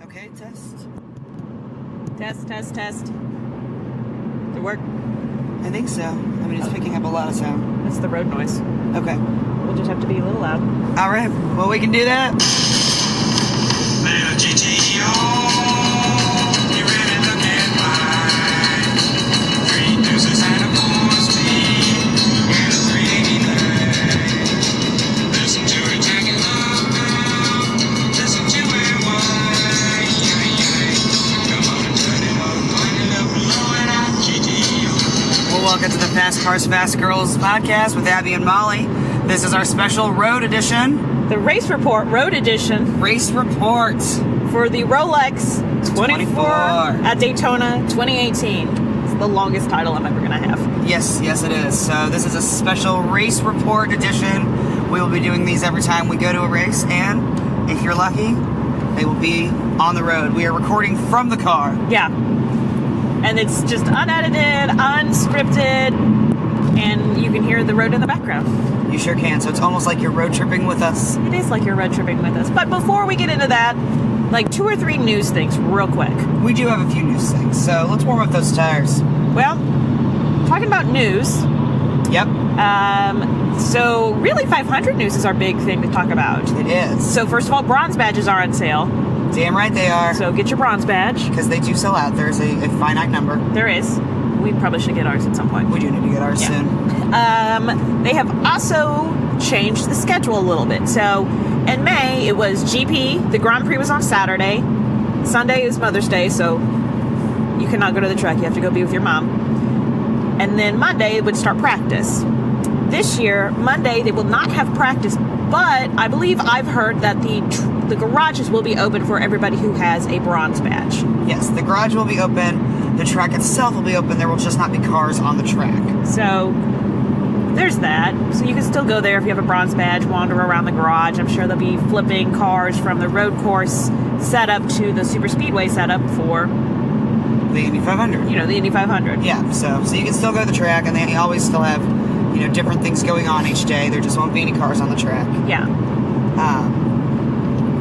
Okay, test. Test. Does it work? I think so. I mean, it's picking up a lot of sound. That's the road noise. Okay. We'll just have to be a little loud. All right. Well, we can do that. You really look at mine. 3 deuces and a 4-speed and a 389. Listen to it, Jack and Love now. Listen to it, why? Come on and turn it on, wind it up, blow it out, GTO. Well, welcome to the Fast Cars, Fast Girls podcast with Abby and Molly. This is our special road edition. The Race Report Road Edition Race Report. for the Rolex 24 at Daytona 2018. It's the longest title I'm ever going to have. Yes, it is. So this is a special Race Report edition. We will be doing these every time we go to a race, and if you're lucky, they will be on the road. We are recording from the car. Yeah. And it's just unedited, unscripted, and you can hear the road in the background. You sure can. So it's almost like you're road tripping with us. It is like you're road tripping with us. But before we get into that, like 2 or 3 news things real quick. We do have a few news things, so let's warm up those tires. Well, talking about news, Yep, so really 500 news is our big thing to talk about. it is. So first of all, bronze badges are on sale. Damn right they are. So get your bronze badge. Because they do sell out. There's a finite number. There is. We probably should get ours at some point. We do need to get ours soon. They have also changed the schedule a little bit. So in May, it was GP. The Grand Prix was on Saturday. Sunday is Mother's Day, so you cannot go to the track. You have to go be with your mom. And then Monday would start practice. This year, Monday, they will not have practice, but I believe I've heard that the garages will be open for everybody who has a bronze badge. Yes, the garage will be open. The track itself will be open. There will just not be cars on the track. So there's that. So you can still go there if you have a bronze badge, wander around the garage. I'm sure they'll be flipping cars from the road course setup to the super speedway setup for The Indy 500. the Indy 500. Yeah, so you can still go to the track, and they always still have, different things going on each day. There just won't be any cars on the track. Yeah.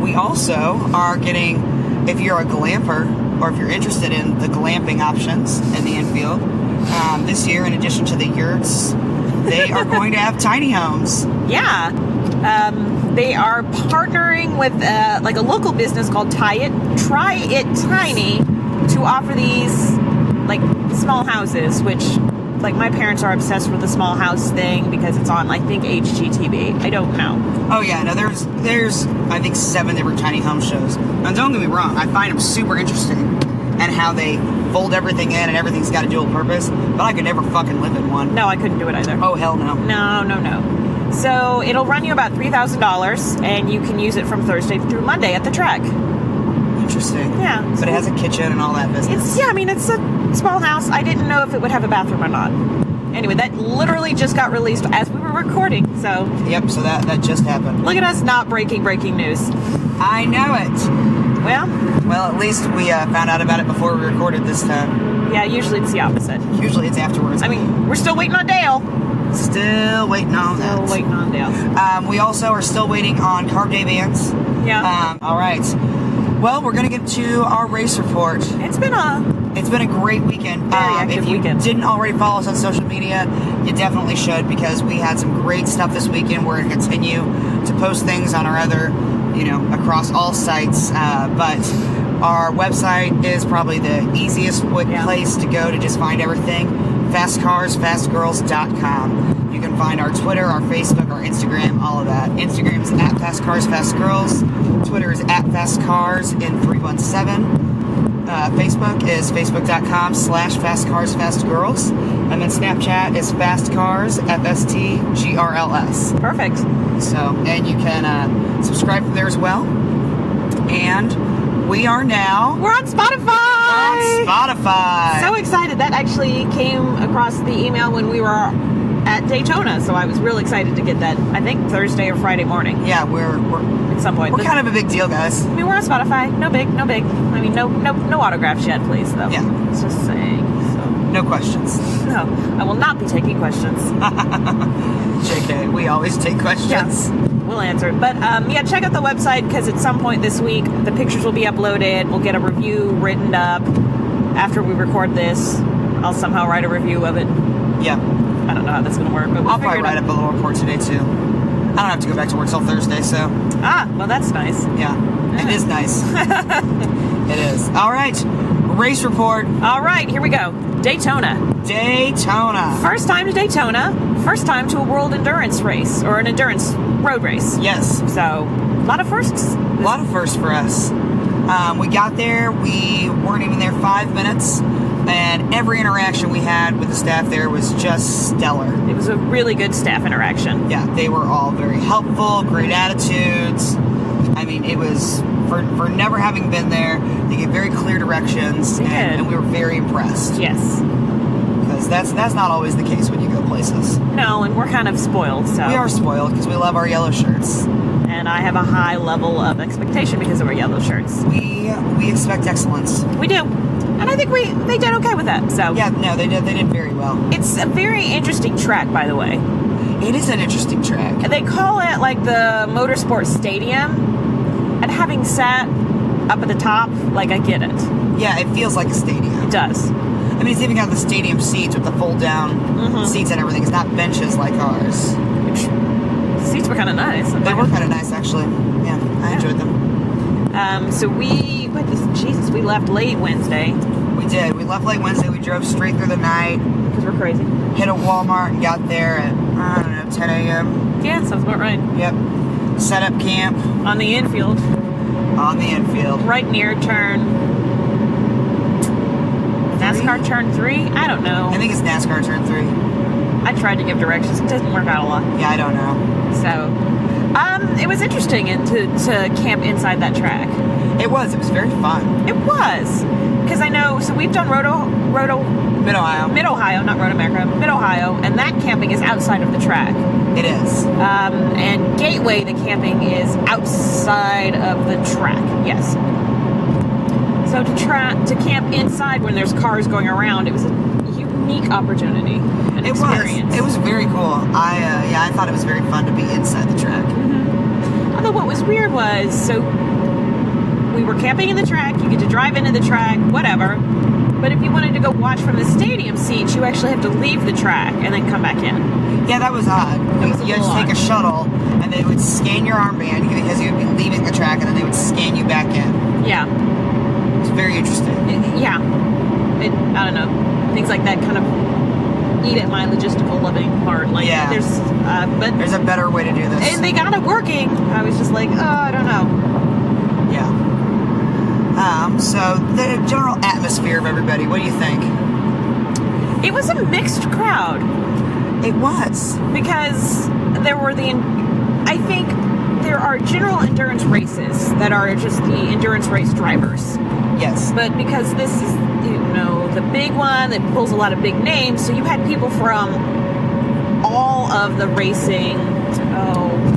We also are getting, if you're a glamper, or if you're interested in the glamping options in the infield, this year, in addition to the yurts, they are going to have tiny homes. Yeah. They are partnering with like a local business called Try It Tiny to offer these like small houses, which like my parents are obsessed with the small house thing because it's on, I think, HGTV. I don't know. Oh yeah, no, there's I think 7 different tiny home shows. Now don't get me wrong, I find them super interesting and how they fold everything in and everything's got a dual purpose, but I could never fucking live in one. No, I couldn't do it either. Oh hell no. No. So it'll run you about $3,000, and you can use it from Thursday through Monday at the track. Interesting. Yeah. But it has a kitchen and all that business. It's a small house. I didn't know if it would have a bathroom or not. Anyway, that literally just got released as we were recording, so... Yep, so that just happened. Look at us not breaking news. I know it. Well, at least we found out about it before we recorded this time. Yeah, usually it's the opposite. Usually it's afterwards. I mean, we're still waiting on Dale. Still waiting on that. Still waiting on Dale. We also are still waiting on Carb Day bands. Yeah. All right. Well, we're going to get to our race report. It's been a great weekend. Very active weekend. If you didn't already follow us on social media, you definitely should, because we had some great stuff this weekend. We're going to continue to post things on our other, across all sites. But our website is probably the easiest place to go to just find everything. FastCarsFastGirls.com. You can find our Twitter, our Facebook, our Instagram, all of that. Instagram is at FastCarsFastGirls. Twitter is at FastCarsIn317. Facebook is Facebook.com/FastCarsFastGirls. And then Snapchat is FastCarsFSTGRLS. Perfect. So, and you can subscribe from there as well. And we're on Spotify! So excited. That actually came across the email when we were at Daytona, so I was real excited to get that, I think Thursday or Friday morning. Yeah, we're at some point. We're kind of a big deal, guys. I mean, we're on Spotify. No big. I mean, no autographs yet, please, though. Yeah. It's just saying. So. No questions. No, I will not be taking questions. JK, we always take questions. Yes. We'll answer it. But yeah, check out the website because at some point this week the pictures will be uploaded. We'll get a review written up after we record this. I'll somehow write a review of it. Yeah. I don't know how that's going to work, but I'll probably write up a little report today too. I don't have to go back to work till Thursday, so. Ah, well, that's nice. Yeah, it is nice. It is. All right, race report. All right, here we go. Daytona. First time to Daytona. First time to a world endurance race or an endurance road race. Yes. So, a lot of firsts. A lot of firsts for us. We got there. We weren't even there 5 minutes. And every interaction we had with the staff there was just stellar. It was a really good staff interaction. Yeah, they were all very helpful, great attitudes. I mean, it was, for never having been there, they gave very clear directions, and we were very impressed. Yes. Because that's not always the case when you go places. No, and we're kind of spoiled, so. We are spoiled because we love our yellow shirts. And I have a high level of expectation because of our yellow shirts. We expect excellence. We do. And I think they did okay with that. So yeah, no, they did very well. It's a very interesting track, by the way. It is an interesting track. They call it like the Motorsport Stadium, and having sat up at the top, like I get it. Yeah, it feels like a stadium. It does. I mean, it's even got the stadium seats with the fold-down seats and everything. It's not benches like ours. Which the seats were kind of nice. They were kind of nice, actually. Yeah, I enjoyed them. So we left late Wednesday. We did. We left late Wednesday. We drove straight through the night. Because we're crazy. Hit a Walmart and got there at, I don't know, 10 a.m. Yeah, sounds about right. Yep. Set up camp. On the infield. Right near turn... NASCAR turn 3? I don't know. I think it's NASCAR turn 3. I tried to give directions. It doesn't work out a lot. Yeah, I don't know. So, it was interesting to camp inside that track. It was very fun. It was. Because I know, so we've done Mid-Ohio, not Road America, Mid-Ohio, and that camping is outside of the track. It is. And Gateway, the camping is outside of the track, yes. So to camp inside when there's cars going around, it was a unique opportunity, an experience. It was very cool. I thought it was very fun to be inside the track. Mm-hmm. Although what was weird was, so we were camping in the track, you get to drive into the track, whatever. But if you wanted to go watch from the stadium seats, you actually have to leave the track and then come back in. Yeah, that was odd. You had to take a shuttle, and they would scan your armband because you would be leaving the track, and then they would scan you back in. Yeah. It's very interesting. I don't know. Things like that kind of eat at my logistical living part. Like, yeah. There's a better way to do this. And they got it working. I was just like, I don't know. Yeah. So the general atmosphere of everybody, what do you think? It was a mixed crowd. It was. Because I think there are general endurance races that are just the endurance race drivers. Yes. But because this is, the big one that pulls a lot of big names, so you had people from all of the racing.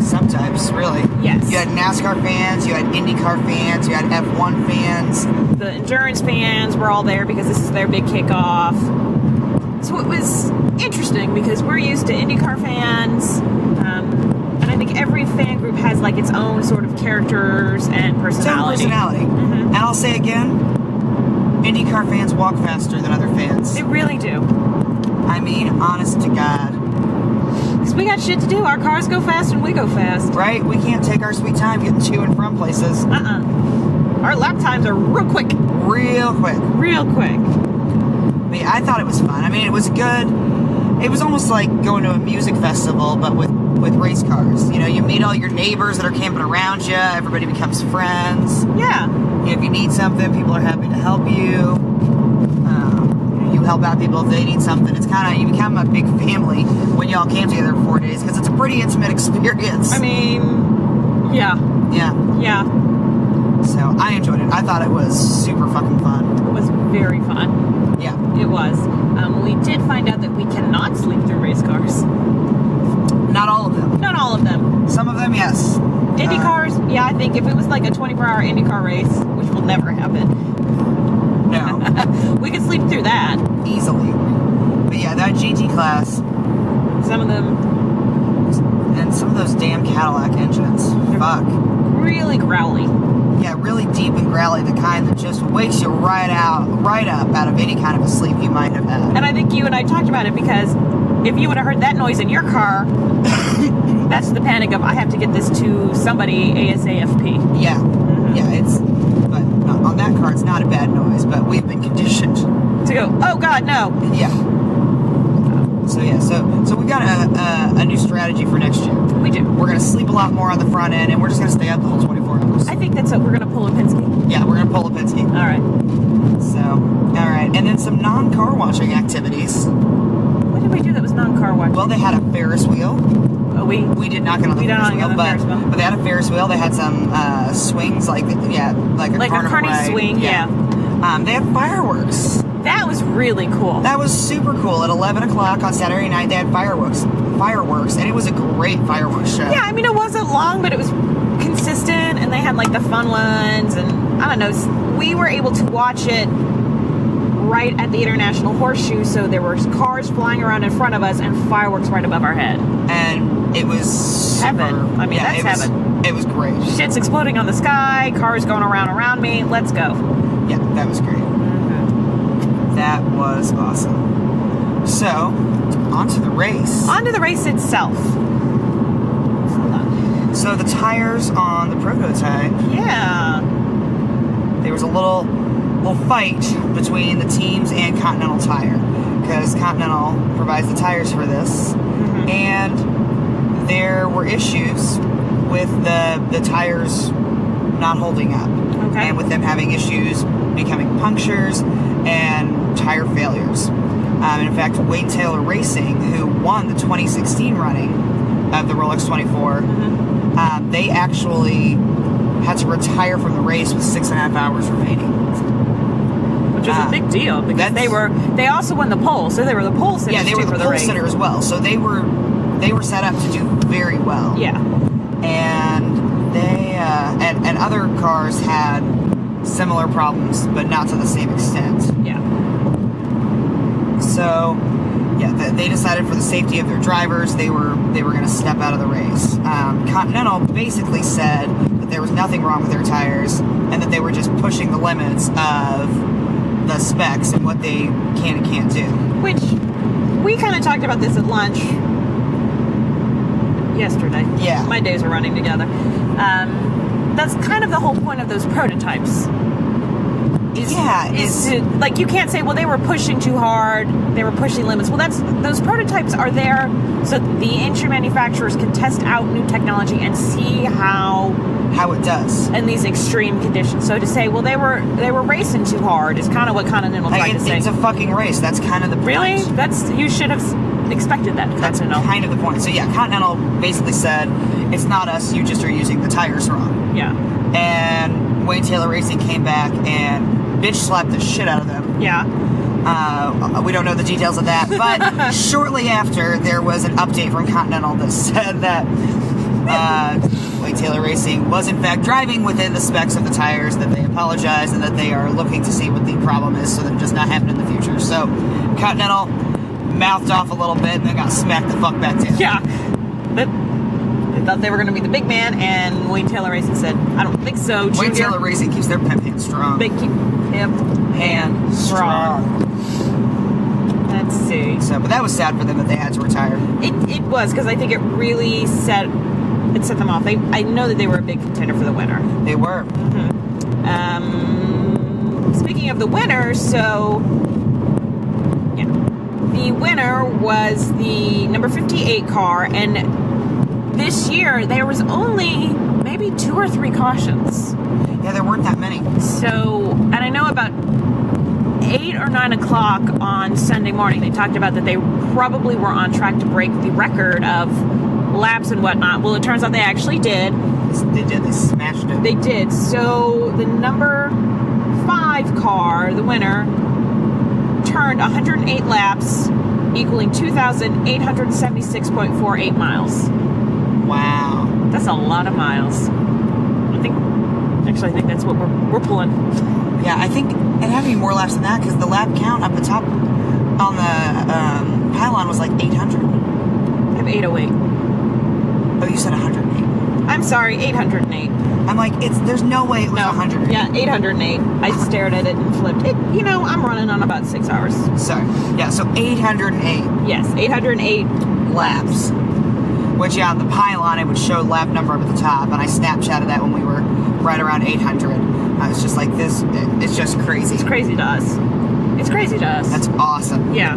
Sometimes, really. Yes. You had NASCAR fans, you had IndyCar fans, you had F1 fans. The endurance fans were all there because this is their big kickoff. So it was interesting because we're used to IndyCar fans, and I think every fan group has like its own sort of characters and personality. Mm-hmm. And I'll say again, IndyCar fans walk faster than other fans. They really do. I mean, honest to God. Because we got shit to do. Our cars go fast and we go fast. Right? We can't take our sweet time getting to and from places. Our lap times are real quick. Real quick. I thought it was fun. I mean, it was good. It was almost like going to a music festival, but with race cars. You meet all your neighbors that are camping around you. Everybody becomes friends. Yeah. If you need something, people are happy to help you. You help out people if they need something. It's you become a big family when y'all camp together for 4 days because it's a pretty intimate experience. I mean, yeah. Yeah. So I enjoyed it. I thought it was super fucking fun. It was very fun. Yeah. It was. We did find out that we cannot sleep through race cars. Not all of them. Not all of them. Some of them, yes. Indy cars, yeah, I think if it was like a 24-hour IndyCar race, which will never happen. No. We could sleep through that. Easily. But yeah, that GT class. Some of them. And some of those damn Cadillac engines. Fuck. Really growly. Yeah, really deep and growly, the kind that just wakes you right up out of any kind of a sleep you might have had. And I think you and I talked about it because if you would have heard that noise in your car, that's the panic of I have to get this to somebody ASAP. Yeah, but on that car it's not a bad noise, but we've been conditioned to go, oh God, no. Yeah. So we got a new strategy for next year. We do. We're gonna sleep a lot more on the front end, and we're just gonna stay up the whole 24 hours. I think that's it. We're gonna pull a Penske. Yeah, we're gonna pull a Penske. All right. So, all right, and then some non-car watching activities. What did we do that was non-car watching? Well, they had a Ferris wheel. Oh, we did not get on the Ferris wheel, but they had a Ferris wheel. They had some swings, like a carnival ride. Swing. Yeah. They had fireworks. That was really cool. That was super cool. At 11 o'clock on Saturday night, they had fireworks, and it was a great fireworks show. Yeah, I mean, it wasn't long, but it was consistent, and they had like the fun ones, and I don't know. We were able to watch it right at the International Horseshoe, so there were cars flying around in front of us and fireworks right above our head. And it was heaven. I mean, that's heaven. It was great. Shit's exploding on the sky, cars going around me. Let's go. Yeah, that was great. That was awesome. So, on to the race. On to the race itself. Hold on. So the tires on the prototype. Yeah. There was a little fight between the teams and Continental Tire, because Continental provides the tires for this, and there were issues with the tires not holding up, and with them having issues becoming punctures and tire failures. In fact, Wayne Taylor Racing, who won the 2016 running of the Rolex 24, they actually had to retire from the race with 6.5 hours remaining. Which is a big deal, because they also won the pole, so they were the pole sitters. Yeah, they were the pole sitter as well, so they were set up to do very well. Yeah, and they and other cars had similar problems, but not to the same extent. Yeah. So, yeah, they decided for the safety of their drivers, they were going to step out of the race. Continental basically said that there was nothing wrong with their tires, and that they were just pushing the limits of the specs and what they can and can't do. Which we kind of talked about this at lunch yesterday. Yeah. My days are running together. That's kind of the whole point of those prototypes. Like, you can't say, well, they were pushing too hard, they were pushing limits. Well, those prototypes are there so the engine manufacturers can test out new technology and see how it does in these extreme conditions. So to say, well, they were racing too hard is kind of what Continental tried to say. It's a fucking race. That's kind of the point. Really? You should have expected that. That's kind of the point. So yeah, Continental basically said, it's not us, you just are using the tires wrong. Yeah. And Wayne Taylor Racing came back and bitch slapped the shit out of them. Yeah. We don't know the details of that, but shortly after, there was an update from Continental that said that Wayne Taylor Racing was in fact driving within the specs of the tires, that they apologize, and that they are looking to see what the problem is so that it does not happen in the future. So Continental mouthed off a little bit and then got smacked the fuck back down. Yeah. They thought they were going to be the big man, and Wayne Taylor Racing said, I don't think so, Junior. Wayne Taylor Racing keeps their pimp hand strong. They keep hip hand strong. Let's see. So, but that was sad for them that they had to retire. It was, because I think it really set them off. I know that they were a big contender for the winner. They were. Speaking of the winner, so yeah, the winner was the number 58 car, and this year there was only maybe 2 or 3 cautions. Yeah, there weren't that many. So, and I know about 8 or 9 o'clock on Sunday morning, they talked about that they probably were on track to break the record of laps and whatnot. Well, it turns out they actually did. They did. They smashed it. They did. So the number 5 car, the winner, turned 108 laps, equaling 2,876.48 miles. Wow. That's a lot of miles. I think that's what we're pulling. Yeah, I think it had to be more laps than that, because the lap count up the top on the pylon was like 800. I have 808. Oh, you said 108. I'm sorry, 808. I'm like, there's no way it was 108. Yeah, 808. I stared at it and flipped it. I'm running on about 6 hours. Sorry. Yeah, so 808. Yes, 808 laps. Which, yeah, on the pylon, it would show lap number up at the top, and I Snapchatted that when we were right around 800. I was just like, it's just crazy. It's crazy to us. It's crazy to us. That's awesome. Yeah.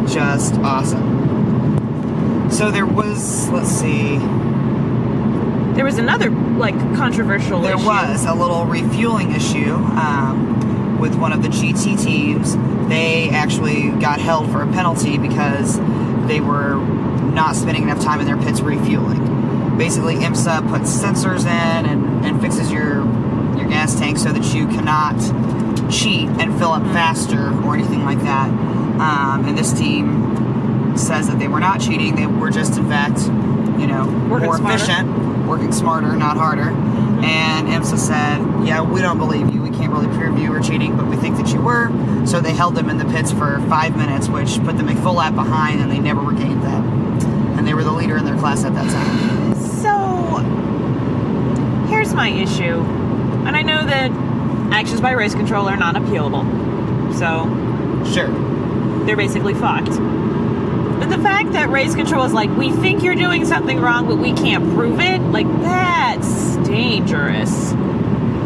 Just awesome. So there was, let's see. There was another, controversial issue. There was a little refueling issue with one of the GT teams. They actually got held for a penalty because they were not spending enough time in their pits refueling. Basically, IMSA puts sensors in and fixes your gas tank so that you cannot cheat and fill up faster or anything like that. And this team says that they were not cheating. They were just, in fact, more efficient, working smarter, not harder. And IMSA said, yeah, we don't believe you. We can't really prove you were cheating, but we think that you were. So they held them in the pits for 5 minutes, which put them a full lap behind, and they never regained that. And they were the leader in their class at that time. So, here's my issue. And I know that actions by race control are not appealable. So, sure, they're basically fucked. But the fact that race control is like, we think you're doing something wrong, but we can't prove it, that's dangerous.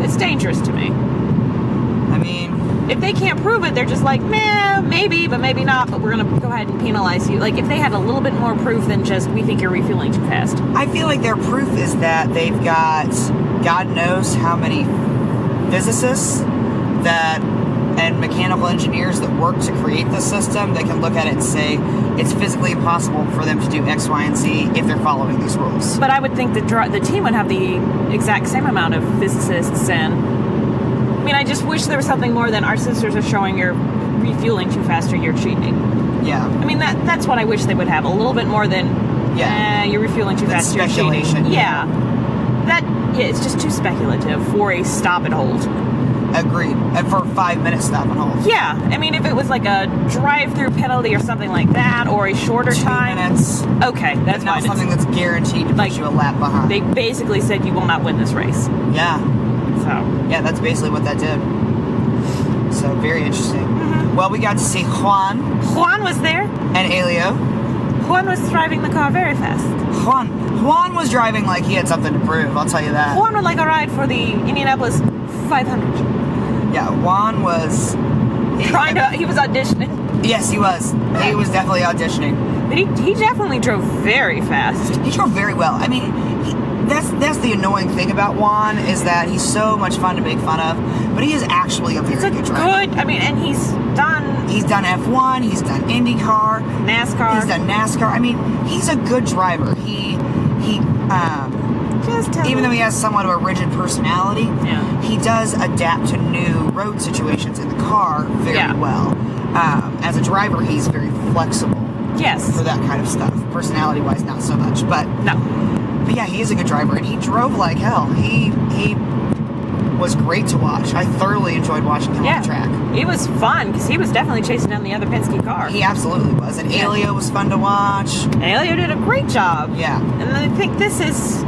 It's dangerous to me. I mean, if they can't prove it, they're just like, maybe, but maybe not, but we're going to go ahead and penalize you. If they had a little bit more proof than just, we think you're refueling too fast. I feel like their proof is that they've got God knows how many physicists and mechanical engineers that work to create this system that can look at it and say it's physically impossible for them to do X, Y, and Z if they're following these rules. But I would think the team would have the exact same amount of physicists, and I just wish there was something more than our sensors are showing you're refueling too fast or you're cheating. Yeah. That's what I wish they would have. A little bit more than, you're refueling too fast, you're cheating. Yeah. It's just too speculative for a stop and hold. Agreed. And for 5 minutes stop and hold. Yeah. If it was like a drive-through penalty or something like that, or a shorter 2 time. minutes. Okay, that's not fine. Something that's guaranteed to put you a lap behind. They basically said you will not win this race. Yeah. So. Yeah, that's basically what that did. So, very interesting. Mm-hmm. Well, we got to see Juan. Juan was there. And Elio. Juan was driving the car very fast. Juan was driving like he had something to prove, I'll tell you that. Juan would like a ride for the Indianapolis 500. Yeah, Juan was... He was auditioning. Yes, he was. He was definitely auditioning. But he definitely drove very fast. He drove very well. That's the annoying thing about Juan, is that he's so much fun to make fun of, but he is actually a very good driver. And he's done... He's done F1, he's done IndyCar. NASCAR. He's done NASCAR. He's a good driver. Even though he has somewhat of a rigid personality, he does adapt to new road situations in the car very well. As a driver, he's very flexible. Yes. For that kind of stuff. Personality-wise, not so much, but... No. But yeah, he is a good driver, and he drove like hell. He was great to watch. I thoroughly enjoyed watching him on the track. It was fun, because he was definitely chasing down the other Penske car. He absolutely was. And Elio was fun to watch. Elio did a great job. Yeah. And I think this is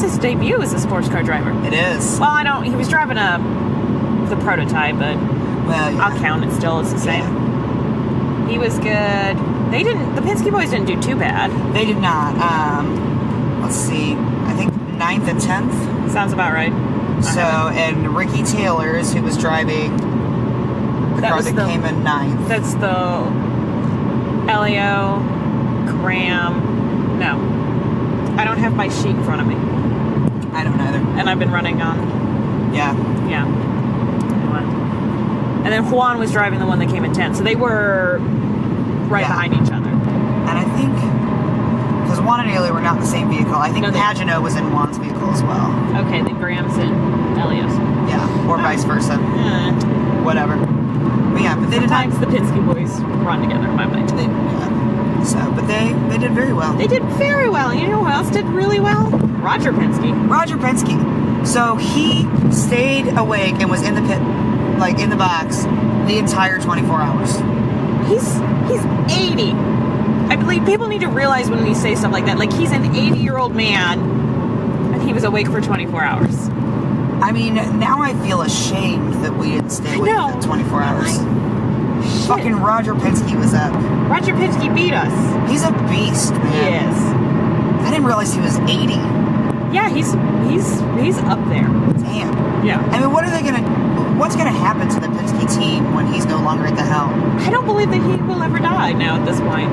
his debut as a sports car driver. It is. Well, he was driving the prototype, but I'll count it still. It's the same. Yeah. He was good. The Penske boys didn't do too bad. They did not. Let's see. I think 9th and 10th. Sounds about right. So, and Ricky Taylor's, who was driving the car that came in 9th. That's the Elio, Graham. No. I don't have my sheet in front of me. I don't either. And I've been running on... Yeah. Anyway. And then Juan was driving the one that came in 10th. So they were right behind each other. And I think... Because Juan and Elio were not in the same vehicle. I think Pagano was in Juan's vehicle as well. Okay, then Graham's in Elio's. Yeah, or vice versa. Whatever. But yeah, but they Sometimes the Penske boys run together in my mind. But they did very well. They did very well. And you know who else did really well? Roger Penske. So he stayed awake and was in the pit, in the box, the entire 24 hours. He's 80. People need to realize when we say stuff like that, like he's an 80-year-old man and he was awake for 24 hours. I mean, now I feel ashamed that we didn't stay awake for 24 hours. Fucking Roger Penske was up. Roger Penske beat us. He's a beast, man. He is. I didn't realize he was 80. Yeah, he's up there. Damn. Yeah. I mean, what's gonna happen to the Penske team when he's no longer at the helm? I don't believe that he will ever die now at this point.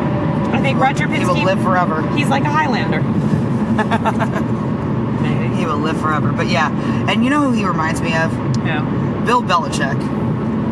I think Roger Penske... He will live forever. He's like a Highlander. Maybe. He will live forever. But yeah. And you know who he reminds me of? Yeah. Bill Belichick.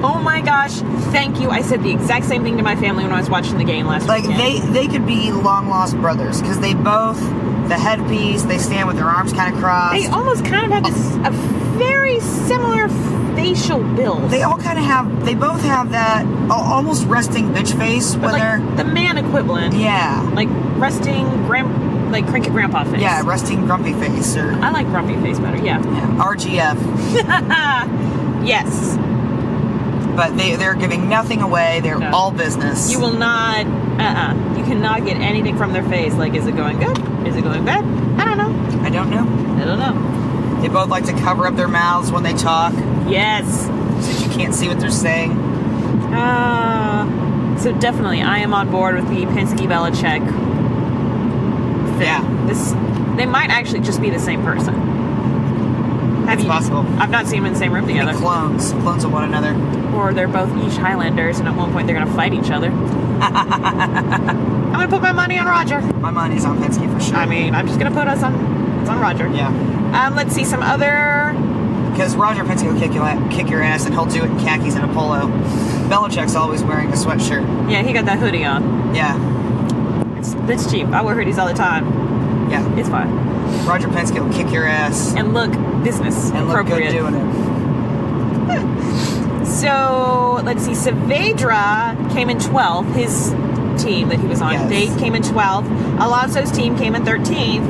Oh my gosh. Thank you. I said the exact same thing to my family when I was watching the game last weekend. Like, they could be long-lost brothers, because they both... The headpiece, they stand with their arms kind of crossed. They almost kind of have a very similar facial build. They all kind of have, they both have that almost resting bitch face when like they're... the man equivalent. Yeah. Like resting, cranky grandpa face. Yeah, resting grumpy face. Or I like grumpy face better, yeah. RGF. Yes. But they're giving nothing away. They're all business. You will not, you cannot get anything from their face. Like, is it going good? Is it going bad? I don't know. I don't know. I don't know. They both like to cover up their mouths when they talk. Yes. So that you can't see what they're saying. So definitely, I am on board with the Penske-Belichick thing. Yeah. They might actually just be the same person. It's possible. I've not seen them in the same room together. Clones of one another. Or they're both each Highlanders, and at one point they're going to fight each other. I'm going to put my money on Roger. My money's on Penske for sure. I mean, I'm just going to put us on Roger. Yeah. Let's see some other... Because Roger Penske will kick your ass, and he'll do it in khakis and a polo. Belichick's always wearing a sweatshirt. Yeah, he got that hoodie on. Yeah. It's cheap. I wear hoodies all the time. Yeah. It's fine. Roger Penske will kick your ass. And look business and appropriate. Look good doing it. So, let's see. Saavedra came in 12th. His team that he was on. Yes. They came in 12th. Alonso's team came in 13th.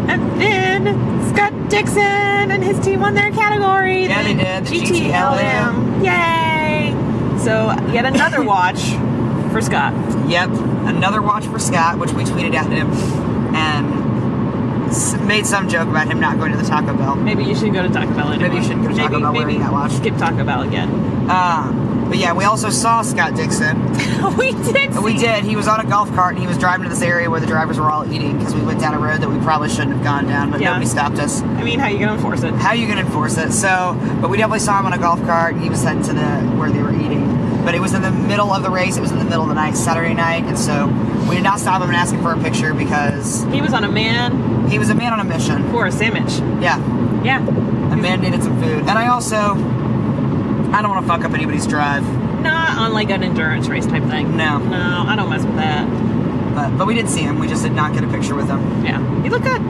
And then Scott Dixon and his team won their category. Yeah, they did. The GTLM. Yay! So, yet another watch for Scott. Yep. Another watch for Scott, which we tweeted at him. And made some joke about him not going to the Taco Bell. Maybe you should go to Taco Bell anymore. Maybe you shouldn't go to Taco Bell wearing that watch. Skip Taco Bell again. But yeah, we also saw Scott Dixon. We did. We did. He was on a golf cart and he was driving to this area where the drivers were all eating because we went down a road that we probably shouldn't have gone down, but nobody stopped us. I mean, how are you going to enforce it? How are you going to enforce it? So, but we definitely saw him on a golf cart and he was heading to where they were eating. But it was in the middle of the race. It was in the middle of the night, Saturday night, and so we did not stop him and ask him for a picture because he was on a man. He was a man on a mission for a sandwich. Yeah. Yeah. A man needed some food, and I don't want to fuck up anybody's drive. Not on like an endurance race type thing. No, I don't mess with that. But we did see him. We just did not get a picture with him. Yeah, he looked good.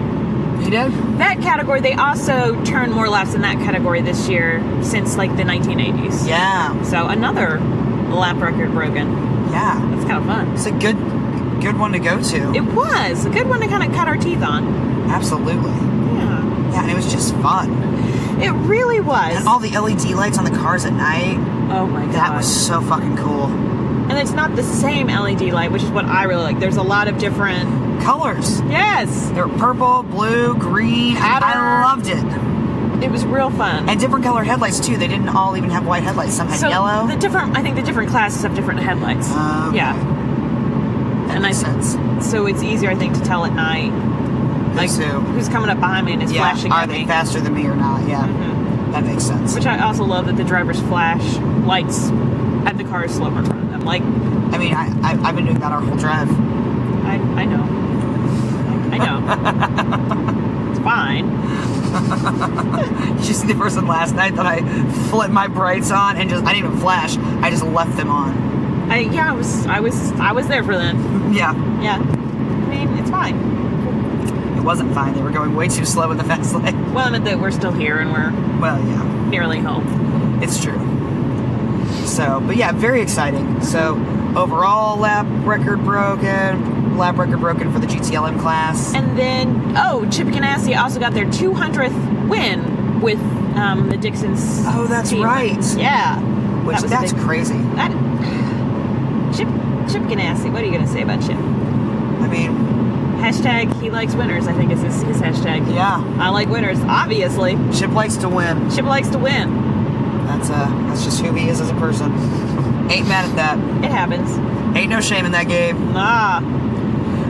He did. That category, they also turned more laps in that category this year since like the 1980s. Yeah. So another lap record broken. Yeah. That's kind of fun. It's a good one to go to. It was a good one to kind of cut our teeth on. Absolutely. Yeah. Yeah, and it was just fun. It really was. And all the LED lights on the cars at night. Oh my god. That was so fucking cool. And it's not the same LED light, which is what I really like. There's a lot of different colors. Yes. They were purple, blue, green. I loved it. It was real fun. And different colored headlights too. They didn't all even have white headlights. Some had yellow. I think the different classes have different headlights. Okay. Yeah. That makes sense. So it's easier, I think, to tell at night. Like who's coming up behind me and is flashing at me. Are they faster than me or not? Yeah. Mm-hmm. That makes sense. Which I also love that the drivers flash lights at the cars slow in front of them. Like, I mean, I've been doing that our whole drive. I know. It's fine. Did you see the person last night that I flipped my brights on and I didn't even flash. I just left them on. I was there for them. Yeah. Yeah. I mean, it's fine. It wasn't fine. They were going way too slow in the fast lane. Well, I meant that we're still here and we're nearly home. It's true. So, but yeah, very exciting. So, overall lap record broken for the GTLM class. And then, Chip Ganassi also got their 200th win with the Dixon's Oh, that's team. right. Yeah. That's crazy. Chip Ganassi. What are you going to say about Chip? I mean, Hashtag he likes winners, I think is his hashtag. yeah. I like winners, obviously. Chip likes to win. Chip likes to win. That's just who he is as a person. Ain't mad at that. It happens. Ain't no shame in that game. Ah.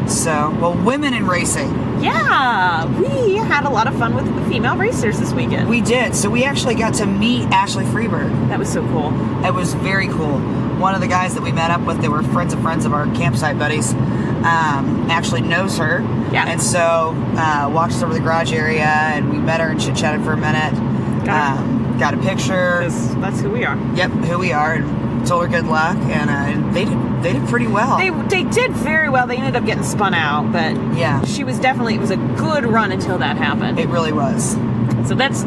So, well, women in racing. Yeah, we had a lot of fun with the female racers this weekend. We did. So we actually got to meet Ashley Freeberg. That was so cool. It was very cool. One of the guys that we met up with, they were friends of our campsite buddies, actually knows her. Yeah. And so walked us over to the garage area, and we met her and chit-chatted for a minute. Got a picture. That's who we are. Yep, who we are. And told her good luck, and they did pretty well. They did very well. They ended up getting spun out, but yeah, it was a good run until that happened. It really was. So that's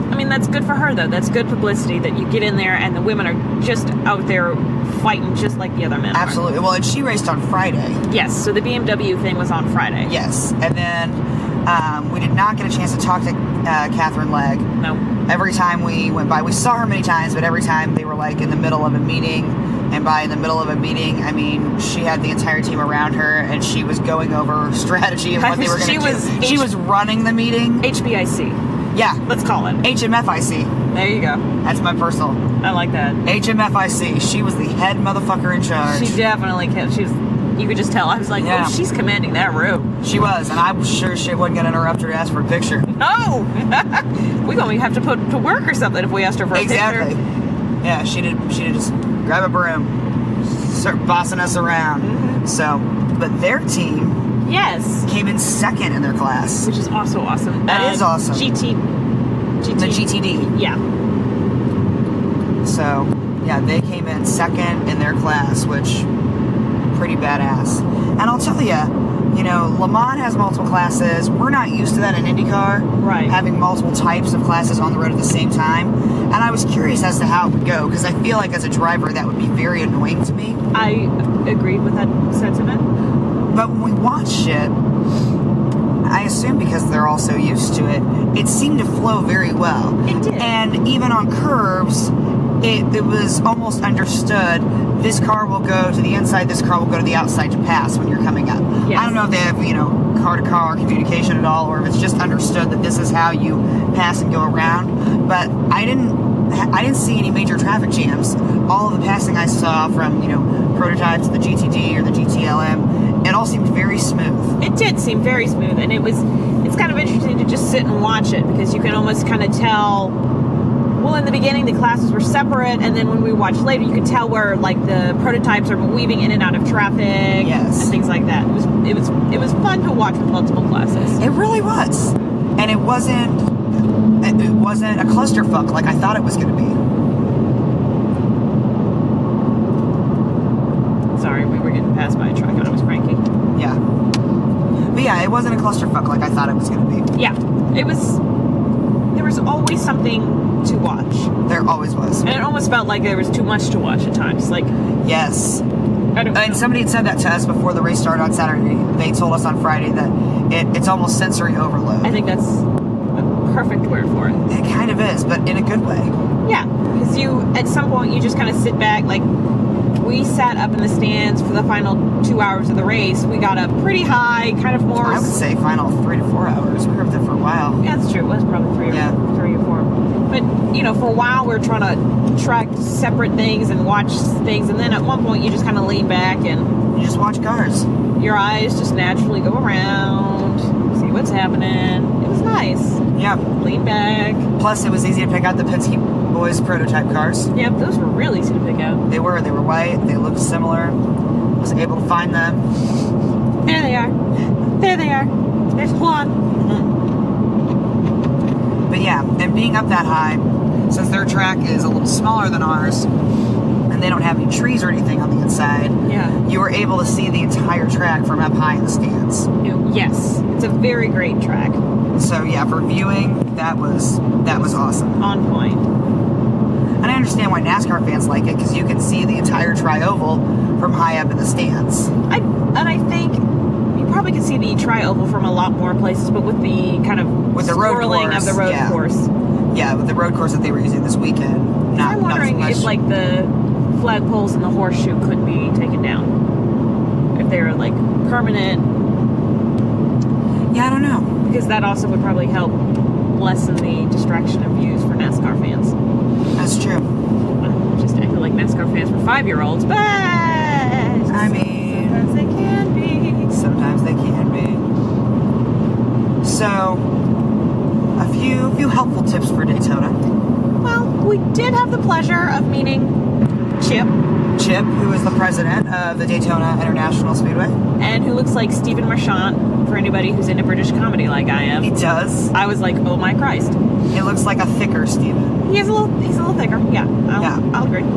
good for her though. That's good publicity that you get in there and the women are just out there fighting just like the other men. Absolutely. Well, and she raced on Friday. Yes. So the BMW thing was on Friday. Yes, and then we did not get a chance to talk to Catherine Legg. No. Every time we went by, we saw her many times, but every time they were like in the middle of a meeting, and by in the middle of a meeting, I mean, she had the entire team around her, and she was going over strategy and what they were going to do. She was running the meeting. HBIC. Yeah. Let's call it. HMFIC. There you go. That's my personal. I like that. HMFIC. She was the head motherfucker in charge. She definitely kept. You could just tell. I was like, yeah. Oh, she's commanding that room. She was, and I was sure she wasn't going to interrupt her to ask for a picture. No! We're going to have to put to work or something if we asked her for a picture. Exactly. Yeah, she did just grab a broom, start bossing us around. Mm-hmm. So, but their team came in second in their class. Which is also awesome. That is awesome. GT. The GTD. Yeah. So, yeah, they came in second in their class, which pretty badass. And I'll tell you, Le Mans has multiple classes. We're not used to that in IndyCar. Right. Having multiple types of classes on the road at the same time. And I was curious as to how it would go, because I feel like as a driver that would be very annoying to me. I agreed with that sentiment. But when we watched it, I assume because they're all so used to it, it seemed to flow very well. It did. And even on curves, it was almost understood. This car will go to the inside, this car will go to the outside to pass when you're coming up. Yes. I don't know if they have, car-to-car communication at all, or if it's just understood that this is how you pass and go around. But I didn't see any major traffic jams. All of the passing I saw from, prototypes, the GTD or the GTLM, it all seemed very smooth. It did seem very smooth, and it's kind of interesting to just sit and watch it, because you can almost kind of tell. Well, in the beginning, the classes were separate, and then when we watched later, you could tell where the prototypes are weaving in and out of traffic, yes, and things like that. It was fun to watch with multiple classes. It really was, and it wasn't a clusterfuck like I thought it was going to be. Sorry, we were getting passed by a truck, and I was cranky. Yeah, but yeah, it wasn't a clusterfuck like I thought it was going to be. Yeah, it was. There was always something to watch. There always was. And it almost felt like there was too much to watch at times. Yes. And somebody had said that to us before the race started on Saturday. They told us on Friday that it's almost sensory overload. I think that's a perfect word for it. It kind of is, but in a good way. Yeah, because at some point, you just kind of sit back. We sat up in the stands for the final 2 hours of the race. We got up pretty high, kind of more. I would say final 3 to 4 hours. We were up there for a while. Yeah, that's true. It was probably 3 or 4. But, for a while, we were trying to track separate things and watch things. And then at one point, you just kind of lean back and you just watch cars. Your eyes just naturally go around, see what's happening. It was nice. Yeah. Lean back. Plus, it was easy to pick out the Penske boys' prototype cars. Yep, those were really easy to pick out. They were white. They looked similar. I was able to find them. There they are. There they are. There's one. Mm-hmm. But yeah, and being up that high, since their track is a little smaller than ours, and they don't have any trees or anything on the inside, you were able to see the entire track from up high in the stands. Yes, it's a very great track. So yeah, for viewing, that was awesome. On point. And I understand why NASCAR fans like it, because you can see the entire tri-oval from high up in the stands. I think you probably could see the tri-oval from a lot more places, but with the kind of with the road course, of the road course. Yeah, with the road course that they were using this weekend. I'm wondering if the flagpoles and the horseshoe could be taken down. they're like permanent. Yeah, I don't know. Because that also would probably help lessen the distraction of views for NASCAR fans. That's true. Just acting like NASCAR fans for 5-year-olds, but I mean, sometimes they can be. Sometimes they can be. So, a few helpful tips for Daytona. Well, we did have the pleasure of meeting Chip. Chip, who is the president of the Daytona International Speedway. And who looks like Stephen Marchant, for anybody who's into British comedy like I am. He does. I was like, oh my Christ. It looks like a thicker Steven. He's a little thicker. Yeah, I'll agree. He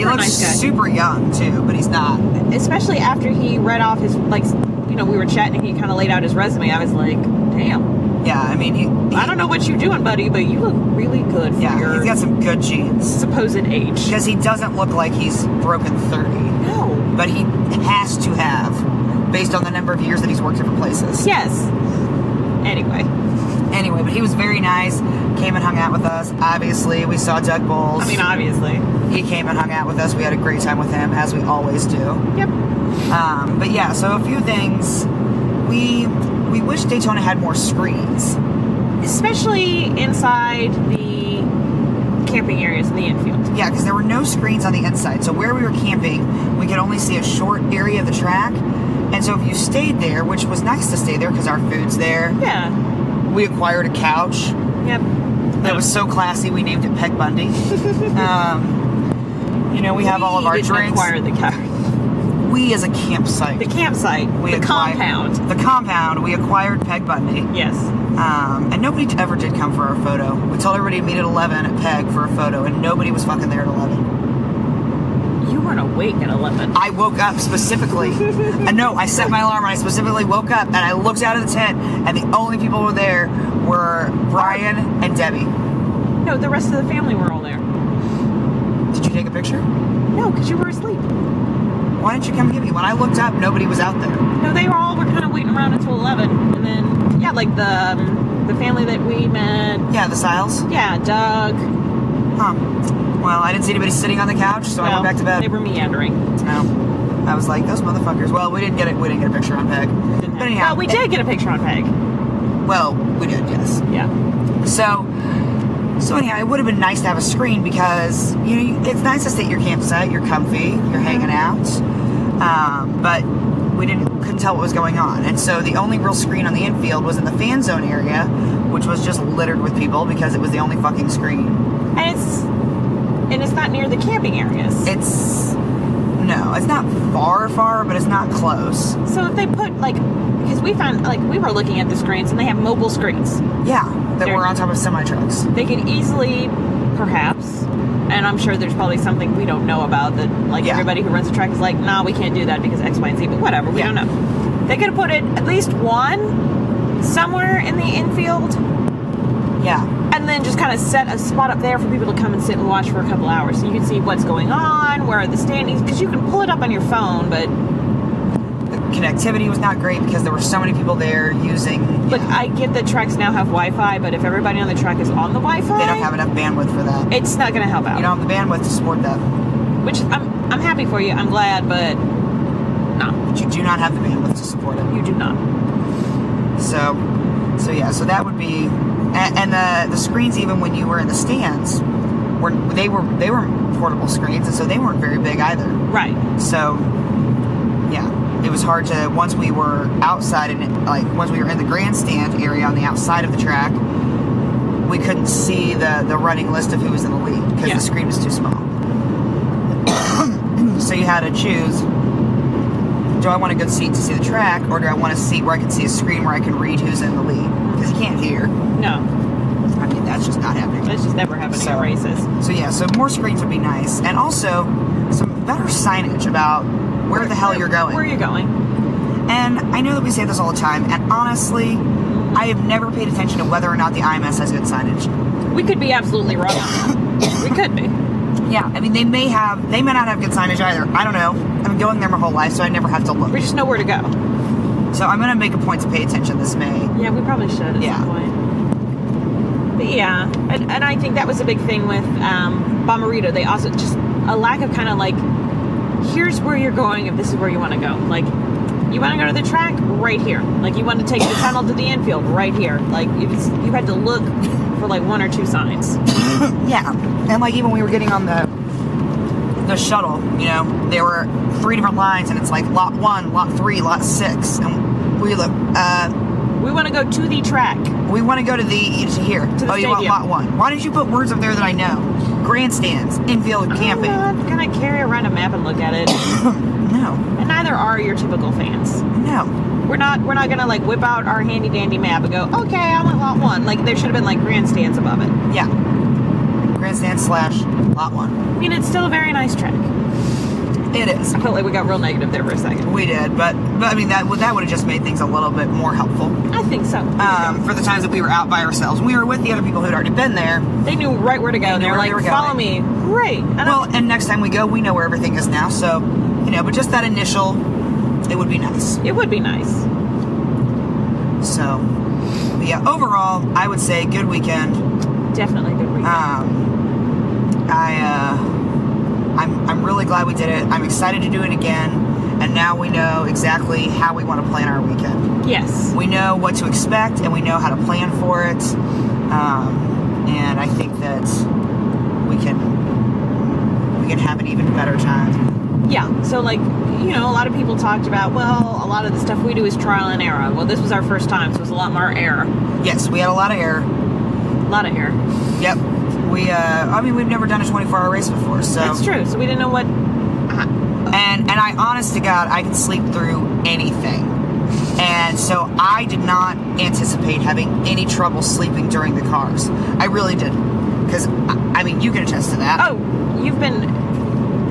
looks nice guy. super young too, but he's not. Especially after he read off his, like, you know, we were chatting and he kind of laid out his resume. I was like, damn. Yeah, I mean, he I don't know what you're doing, buddy, but you look really good for your he's got some good genes. supposed age. Because he doesn't look like he's broken 30. No. But he has to have, based on the number of years that he's worked different places. Yes. Anyway, but he was very nice. Came and hung out with us. Obviously, we saw Doug Bowles. I mean, obviously. He came and hung out with us. We had a great time with him, as we always do. Yep. But yeah, so a few things. We wish Daytona had more screens. Especially inside the camping areas in the infield. Yeah, because there were no screens on the inside. So where we were camping, we could only see a short area of the track. And so if you stayed there, which was nice to stay there because our food's there. Yeah. We acquired a couch. Yep. That was so classy, we named it Peg Bundy. We have all of our drinks. Acquire the couch. We as a campsite. The campsite. The compound. The compound. We acquired Peg Bundy. Yes. And nobody ever did come for our photo. We told everybody to meet at 11 at Peg for a photo, and nobody was fucking there at 11. You weren't awake at 11. I woke up specifically. No, I set my alarm and I specifically woke up and I looked out of the tent and the only people who were there were Brian and Debbie. No, the rest of the family were all there. Did you take a picture? No, because you were asleep. Why didn't you come get me? When I looked up, nobody was out there. No, they were kind of waiting around until 11. And then, yeah, like the family that we met. Yeah, the Siles? Yeah, Doug. Huh. Well, I didn't see anybody sitting on the couch, so I went back to bed. They were meandering. No. I was like, those motherfuckers. Well, we didn't get a picture on Peg. But anyhow. Well, we did get a picture on Peg. Well, we did, yes. Yeah. So anyhow, it would have been nice to have a screen because, it's nice to stay at your campsite, you're comfy, you're hanging out. But we couldn't tell what was going on. And so the only real screen on the infield was in the fan zone area, which was just littered with people because it was the only fucking screen. And it's not near the camping areas. It's not far, but it's not close. So if they put, because we found, we were looking at the screens and they have mobile screens. Yeah, that were on top of semi-trucks. They could easily, perhaps, and I'm sure there's probably something we don't know about that, everybody who runs the track is like, nah, we can't do that because X, Y, and Z, but whatever, we don't know. They could have put it, at least one, somewhere in the infield. Yeah. And then just kind of set a spot up there for people to come and sit and watch for a couple hours. So you can see what's going on, where are the standings, because you can pull it up on your phone, but the connectivity was not great because there were so many people there using... Look, I get that tracks now have Wi-Fi, but if everybody on the track is on the Wi-Fi... They don't have enough bandwidth for that. It's not going to help out. You don't have the bandwidth to support that. Which, I'm happy for you. I'm glad, but no. But you do not have the bandwidth to support it. You do not. So that would be... And the screens, even when you were in the stands, they were portable screens, and so they weren't very big either. Right. So, yeah, it was hard to, once we were outside and once we were in the grandstand area on the outside of the track, we couldn't see the running list of who was in the lead because the screen was too small. So you had to choose: do I want a good seat to see the track, or do I want a seat where I can see a screen where I can read who's in the lead? Because you can't hear. No. I mean, that's just not happening. That's just never happening at races. So more screens would be nice. And also, some better signage about where the hell you're going. Where you're going. And I know that we say this all the time, and honestly, I have never paid attention to whether or not the IMS has good signage. We could be absolutely wrong. We could be. Yeah, I mean, they may not have good signage either. I don't know. I've been going there my whole life, so I never have to look. We just know where to go. So I'm going to make a point to pay attention this May. Yeah, we probably should at some point. But yeah, and I think that was a big thing with Bommarito. They also just a lack of kind of here's where you're going if this is where you want to go. Like, you want to go to the track? Right here. Like, you want to take the tunnel to the infield? Right here. Like, you had to look for, like, 1 or 2 signs. Yeah. And, like, even we were getting on the shuttle, you know, there were 3 different lines, and it's like lot 1, lot 3, lot 6. And we look, we want to go to the track. we want to go to here. To the you want stadium. lot 1. Why did you put words up there that I know? Grandstands, infield camping. I'm not going to carry around a map and look at it. No. And neither are your typical fans. No. We're not gonna like whip out our handy dandy map and go, okay, I want lot 1. Like, there should have been like grandstands above it. Yeah. Grandstand / lot 1. I mean, it's still a very nice track. It is. I felt like we got real negative there for a second. We did, but I mean that would have just made things a little bit more helpful. I think so. For the times that we were out by ourselves, we were with the other people who'd already been there. They knew right where to go. They They knew were where like, they were follow going. me. Great. And next time we go, we know where everything is now. So, you know, but just that initial, it would be nice. It would be nice. So, but yeah, overall, I would say good weekend. Definitely good weekend. I'm really glad we did it. I'm excited to do it again. And now we know exactly how we want to plan our weekend. Yes. We know what to expect, and we know how to plan for it. And I think that we can have an even better time. Yeah. So, like, you know, a lot of people talked about, well, a lot of the stuff we do is trial and error. Well, this was our first time, so it was a lot more error. Yes, we had a lot of error. A lot of error. Yep. We've never done a 24-hour race before, so. That's true. So we didn't know what. And I, honest to God, I can sleep through anything. And so I did not anticipate having any trouble sleeping during the cars. I really didn't. Because, I mean, you can attest to that. Oh, you've been.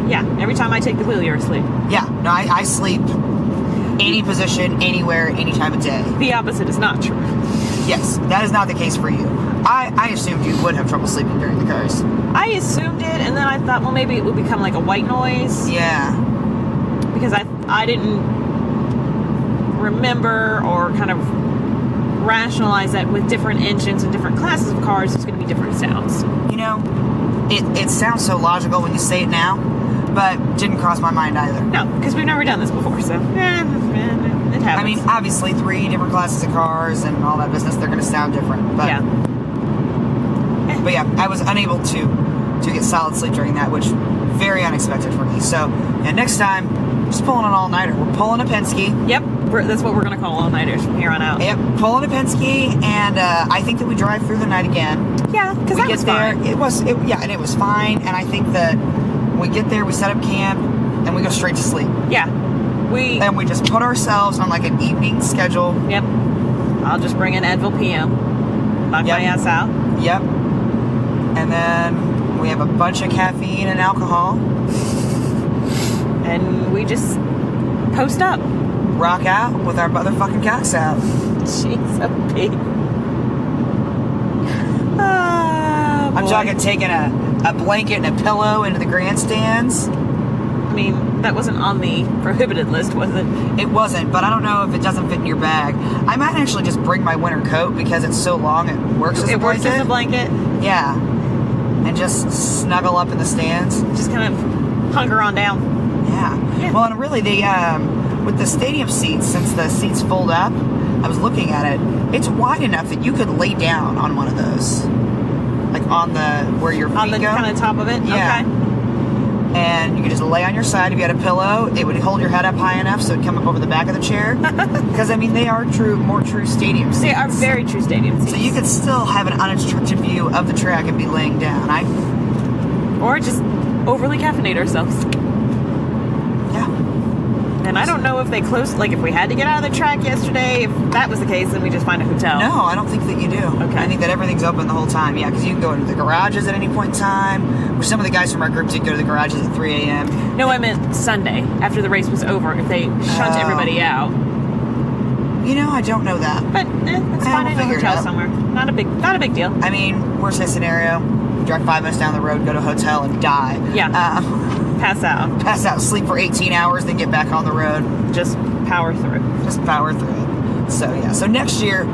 Yeah, every time I take the wheel, you're asleep. Yeah, no, I sleep any position, anywhere, any time of day. The opposite is not true. Yes, that is not the case for you. I assumed you would have trouble sleeping during the cars. I assumed it, and then I thought, well, maybe it would become like a white noise. Yeah. Because I didn't remember or kind of rationalize that with different engines and different classes of cars, there's going to be different sounds. You know, it sounds so logical when you say it now, but didn't cross my mind either. No, because we've never done this before, so it happens. I mean, obviously 3 different classes of cars and all that business, they're going to sound different. But, yeah. But yeah, I was unable to get solid sleep during that, which very unexpected for me. So, yeah, next time, just pulling an all-nighter. We're pulling a Penske. Yep, that's what we're going to call all-nighters from here on out. Yep, pulling a Penske, and I think that we drive through the night again. Yeah, because that was fine. It was fine, and I think that we get there, we set up camp, and we go straight to sleep. Yeah. And we just put ourselves on like an evening schedule. Yep. I'll just bring an Advil PM. Knock my ass out. Yep. And then we have a bunch of caffeine and alcohol. And we just post up. Rock out with our motherfucking cocks out. Jeez, oh, Pete. I'm talking taking a blanket and a pillow into the grandstands. I mean, that wasn't on the prohibited list, was it? It wasn't, but I don't know if it doesn't fit in your bag. I might actually just bring my winter coat because it's so long it works as a blanket. It works as a blanket? Yeah. And just snuggle up in the stands. Just kind of hunker on down. Yeah. Well, and really, with the stadium seats, since the seats fold up, I was looking at it, it's wide enough that you could lay down on one of those. Like on where your feet go. On the kind of top of it? Yeah. Okay. And you could just lay on your side. If you had a pillow, it would hold your head up high enough so it'd come up over the back of the chair. Because, I mean, they are more true stadium seats. They are very true stadium seats. So you could still have an unobstructed view of the track and be laying down. Or just overly caffeinate ourselves. Yeah. And I don't know if they closed, like if we had to get out of the track yesterday, if that was the case, then we just find a hotel. No, I don't think that you do. Okay. I think that everything's open the whole time. Yeah, because you can go into the garages at any point in time. Which some of the guys from our group did go to the garages at 3 a.m. No, I meant Sunday, after the race was over, if they shunt everybody out. You know, I don't know that. But it's fine in a hotel somewhere. Not a big deal. I mean, worst case scenario, drive 5 minutes down the road, go to a hotel, and die. Yeah. Pass out, sleep for 18 hours, then get back on the road. Just power through. So, yeah. So next year,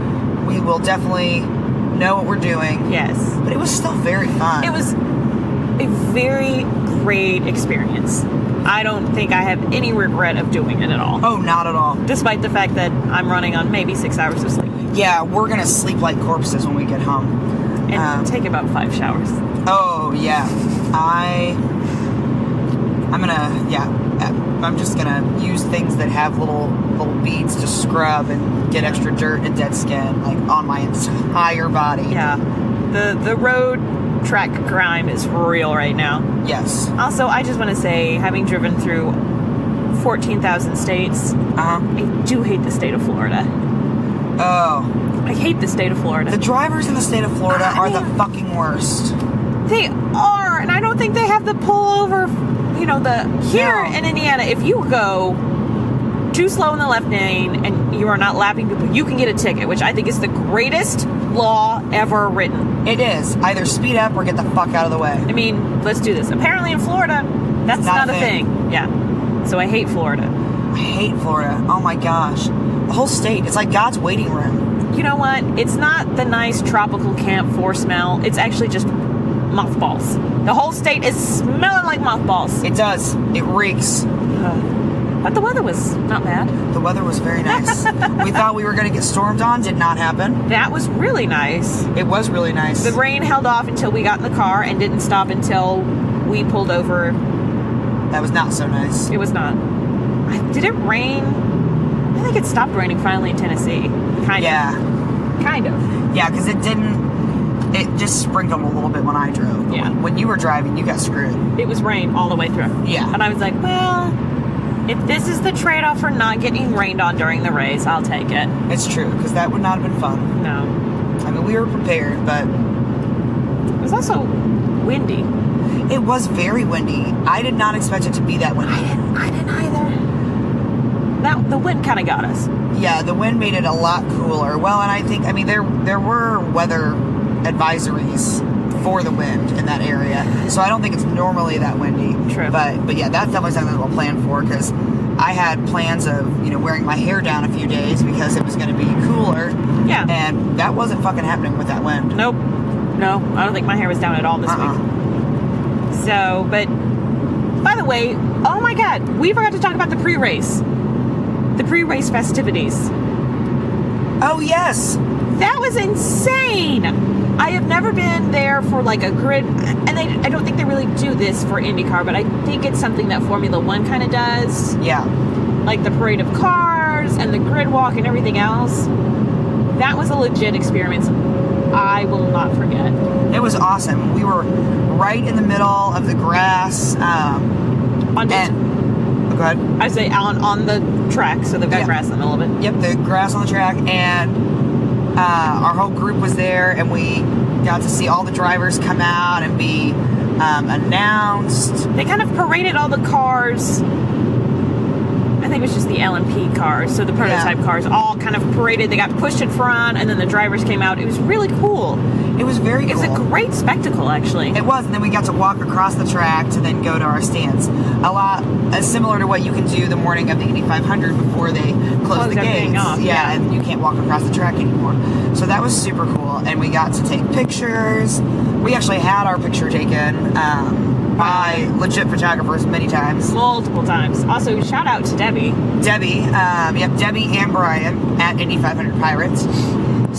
we will definitely know what we're doing. Yes. But it was still very fun. It was a very great experience. I don't think I have any regret of doing it at all. Oh, not at all. Despite the fact that I'm running on maybe 6 hours of sleep. Yeah, we're going to sleep like corpses when we get home. And take about 5 showers. Oh, yeah. I'm just going to use things that have little beads to scrub and get extra dirt and dead skin, like, on my entire body. Yeah. The road track grime is real right now. Yes. Also, I just want to say, having driven through 14,000 states, I do hate the state of Florida. Oh. I hate the state of Florida. The drivers in the state of Florida are the fucking worst. They are, and I don't think they have the pullover, here in Indiana, if you go too slow in the left lane and you are not lapping people, you can get a ticket, which I think is the greatest law ever written. It is. Either speed up or get the fuck out of the way. I mean, let's do this. Apparently in Florida, that's not a thing. Yeah. So I hate Florida. I hate Florida. Oh my gosh. The whole state. It's like God's waiting room. You know what? It's not the nice tropical Camp 4 smell. It's actually just mothballs. The whole state is smelling like mothballs. It does. It reeks. But the weather was not bad. The weather was very nice. We thought we were going to get stormed on. Did not happen. That was really nice. It was really nice. The rain held off until we got in the car and didn't stop until we pulled over. That was not so nice. It was not. Did it rain? I think it stopped raining finally in Tennessee. Kind of. Yeah, because it didn't. It just sprinkled a little bit when I drove. Yeah. When you were driving, you got screwed. It was rain all the way through. Yeah. And I was like, well, if this is the trade-off for not getting rained on during the race, I'll take it. It's true, because that would not have been fun. No. I mean, we were prepared, but... It was also windy. It was very windy. I did not expect it to be that windy. I didn't either. The wind kind of got us. Yeah, the wind made it a lot cooler. Well, and I think, there were weather advisories for the wind in that area, so I don't think it's normally that windy. True. But yeah, that's definitely something we'll plan for, because I had plans of wearing my hair down a few days because it was going to be cooler. Yeah. And that wasn't fucking happening with that wind. Nope. No, I don't think my hair was down at all this week. So, but by the way, oh my God, we forgot to talk about the pre-race. The pre-race festivities. Oh yes. That was insane. I have never been there for like a grid, and I don't think they really do this for IndyCar, but I think it's something that Formula One kind of does. Yeah. Like the parade of cars and the grid walk and everything else. That was a legit experience I will not forget. It was awesome. We were right in the middle of the grass. Go ahead. I say on the track, so they've got grass in the middle of it. Yep, the grass on the track, and our whole group was there, and we got to see all the drivers come out and be announced. They kind of paraded all the cars. I think it was just the LMP cars, so the prototype cars all kind of paraded. They got pushed in front, and then the drivers came out. It was really cool. It was very cool. It was a great spectacle, actually. It was, and then we got to walk across the track to then go to our stands. A lot similar to what you can do the morning of the Indy 500 before they close the gates. Off, yeah, and you can't walk across the track anymore. So that was super cool, and we got to take pictures. We actually had our picture taken by legit photographers many times. Multiple times. Also, shout out to Debbie. Debbie and Brian at Indy 500 Pirates.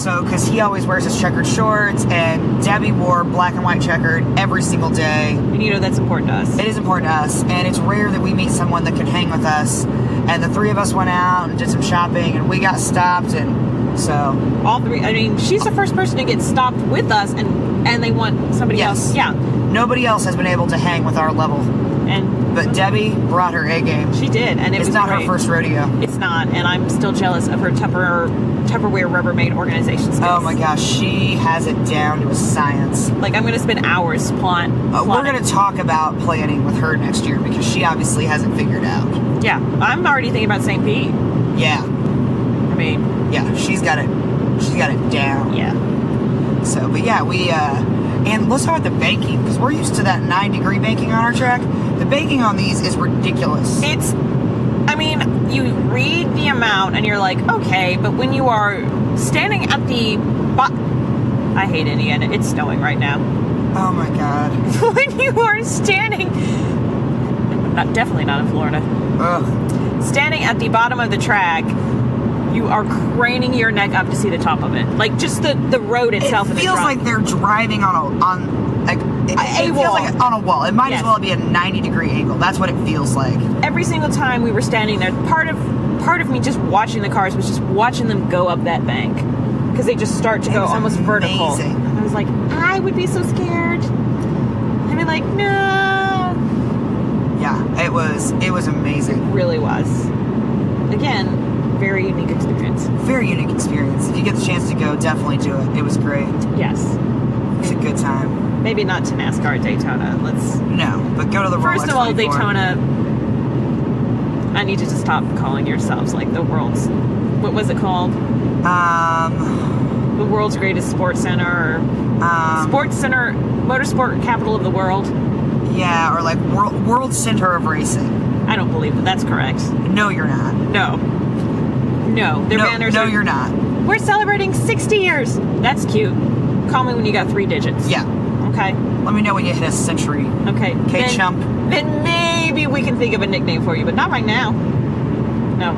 So, because he always wears his checkered shorts, and Debbie wore black and white checkered every single day. And that's important to us. It is important to us, and it's rare that we meet someone that can hang with us. And the three of us went out and did some shopping, and we got stopped, and so... All three. I mean, she's the first person to get stopped with us, and they want somebody else. Yeah. Nobody else has been able to hang with our level. But Debbie brought her A game. She did, and it's not her first rodeo. It's not, and I'm still jealous of her Tupperware Rubbermaid organization skills. Oh my gosh, she has it down to a science. Like, I'm going to spend hours plotting. We're going to talk about planning with her next year, because she obviously hasn't figured out. Yeah, I'm already thinking about St. Pete. Yeah. I mean... Yeah, she's got it down. Yeah. So, but yeah, we... And let's talk about the banking, because we're used to that 9-degree banking on our track. The banking on these is ridiculous. You read the amount and you're like, okay, but when you are standing at the I hate Indiana. It's snowing right now. Oh my God. When you are standing Definitely not in Florida. Ugh. Standing at the bottom of the track, you are craning your neck up to see the top of it. Like, just the road itself. It feels like they're driving on a wall. Feels like on a wall. It might Yes. as well be a 90-degree angle. That's what it feels like. Every single time we were standing there, part of me just watching the cars was just watching them go up that bank. Because they just start to go was almost vertical. amazing. And I was like, I would be so scared. I'd be like, no. Yeah, it was amazing. It really was. Again, very unique experience. Very unique experience. If you get the chance to go, definitely do it. It was great. Yes. It was a good time. Maybe not to NASCAR Daytona. No, but go to the First Rolex of all, 24. Daytona, I need you to stop calling yourselves like the world's, what was it called? The world's greatest sports center, or sports center, motorsport capital of the world. Yeah, or like world center of racing. I don't believe that that's correct. No, you're not. No, their banners. No, are, you're not. We're celebrating 60 years. That's cute. Call me when you got 3 digits. Yeah. Okay. Let me know when you hit a century. Okay. Okay, chump. Then maybe we can think of a nickname for you, but not right now. No.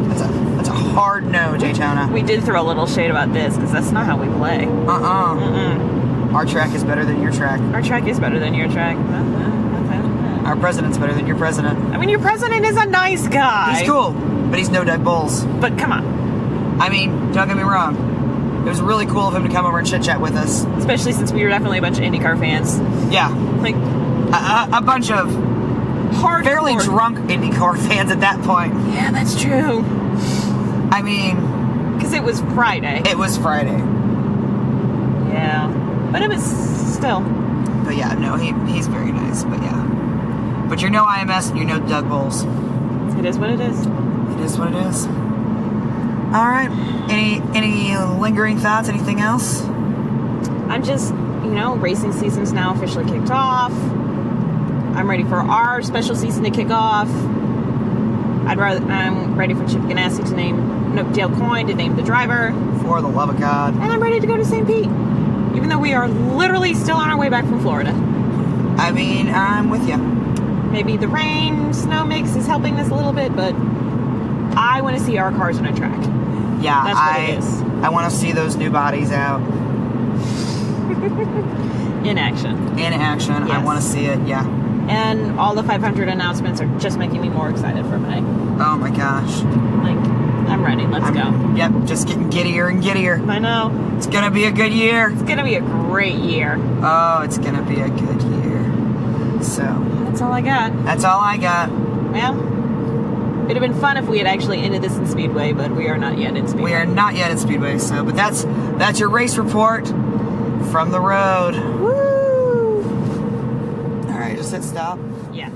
That's a hard no, Daytona. We did throw a little shade about this because that's not how we play. Our track is better than your track. Our track is better than your track. Our president's better than your president. I mean, your president is a nice guy. He's cool, but he's no Doug Bowles. But come on. I mean, don't get me wrong. It was really cool of him to come over and chit-chat with us. Especially since we were definitely a bunch of IndyCar fans. Yeah. Like, A bunch of hardcore. fairly drunk IndyCar fans at that point. Yeah, that's true. I mean... Because it was Friday. It was Friday. Yeah. But it was still. But yeah, no, he's very nice, but yeah. But you're no IMS and you're no Doug Bowles. It is what it is. It is what it is. All right. Any lingering thoughts? Anything else? I'm just, racing season's now officially kicked off. I'm ready for our special season to kick off. I'm ready for Chip Ganassi to name Dale Coyne to name the driver. For the love of God. And I'm ready to go to St. Pete. Even though we are literally still on our way back from Florida. I mean, I'm with you. Maybe the rain, snow mix is helping us a little bit, but I want to see our cars on a track. Yeah, that's what it is. I want to see those new bodies out. In action. In action. Yes. I want to see it, yeah. And all the 500 announcements are just making me more excited for May. Oh my gosh. Like, I'm ready. Let's go. Yep, just getting giddier and giddier. I know. It's going to be a good year. It's going to be a great year. Oh, it's going to be a good year. So. That's all I got. That's all I got. Well, it'd have been fun if we had actually ended this in Speedway, but we are not yet in Speedway. We are not yet at Speedway, so, but that's your race report from the road. Woo! All right, just hit stop. Yeah.